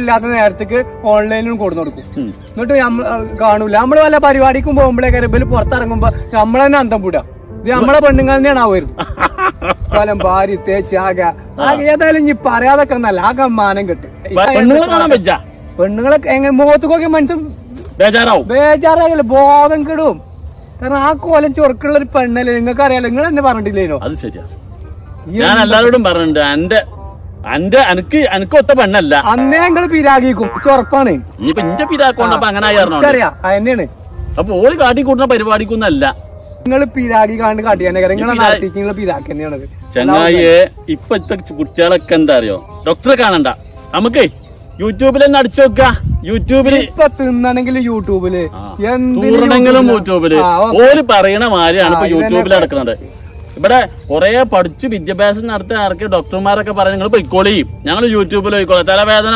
ഇല്ലാത്ത നേരത്തേക്ക് ഓൺലൈനിലും കൊടുന്നു കൊടുക്കും. എന്നിട്ട് കാണൂല. നമ്മള് വല്ല പരിപാടിക്കും പോകുമ്പോഴേക്കാ ഇവര് പുറത്തിറങ്ങുമ്പോ നമ്മളെ തന്നെ അന്തം പൂടാ. ഇത് നമ്മളെ പെണ്ണുങ്ങൾ തന്നെയാണ് ആവുന്നത്. ഫലം ഭാര്യ തേച്ച് ആകെ ഏതായാലും ഇനി പറയാതൊക്കെ ഒന്നല്ല, ആകെ മാനം കിട്ടും. പെണ്ണുങ്ങളെ എങ്ങനെ മുഖത്തൊക്കെ മനുഷ്യൻ ബേജാറാകില്ല, ബോധം കിടും. കാരണം ആ കോലം ചൊറുക്കുള്ള ഒരു പെണ്ണല്ലേ, നിങ്ങൾക്ക് അറിയാലോ. നിങ്ങൾ എന്നെ പറഞ്ഞിട്ടില്ലേനോ? അത് ശരിയാ, ഞാൻ എല്ലാവരോടും പറഞ്ഞിട്ടുണ്ട്. എനിക്ക് ഒത്ത പെണ്ണല്ല. അന്നേ ഞങ്ങൾ പിരാഗിക്കും, ചൊറപ്പാണ്. ഇനിയിപ്പോ ഇന്റെ പിരാക്കൊണ്ടപ്പോ അങ്ങനെ അറിയാം. അതന്നെയാണ്. അപ്പൊ ഓര് കാട്ടിക്കൂട്ടുന്ന പരിപാടിക്കൊന്നല്ല. നിങ്ങൾ പിരാഗി കാണുന്ന കാട്ടിയാൽ നിങ്ങൾ പിരാക്കി തന്നെയാണത്. ചങ്ങായിയെ ഇപ്പത്തെ കുട്ടികളൊക്കെ എന്താ അറിയോ, ഡോക്ടറെ കാണണ്ട, നമുക്ക് യൂട്യൂബിൽ തന്നെ അടിച്ചു നോക്ക. യൂട്യൂബില് ഇപ്പൊ തിന്നണെങ്കിലും യൂട്യൂബില്, എന്തിനെങ്കിലും യൂട്യൂബില് ഓര് പറയണ മാതിരിയാണ് ഇപ്പൊ യൂട്യൂബിൽ നടക്കുന്നത്. ഇവിടെ കുറെ പഠിച്ചു വിദ്യാഭ്യാസം നടത്തിയ ആർക്ക് ഡോക്ടർമാരൊക്കെ പറയാം നിങ്ങൾ പൊയ്ക്കോളിയും, ഞങ്ങൾ യൂട്യൂബിൽ പോയിക്കോളാം, തലവേദന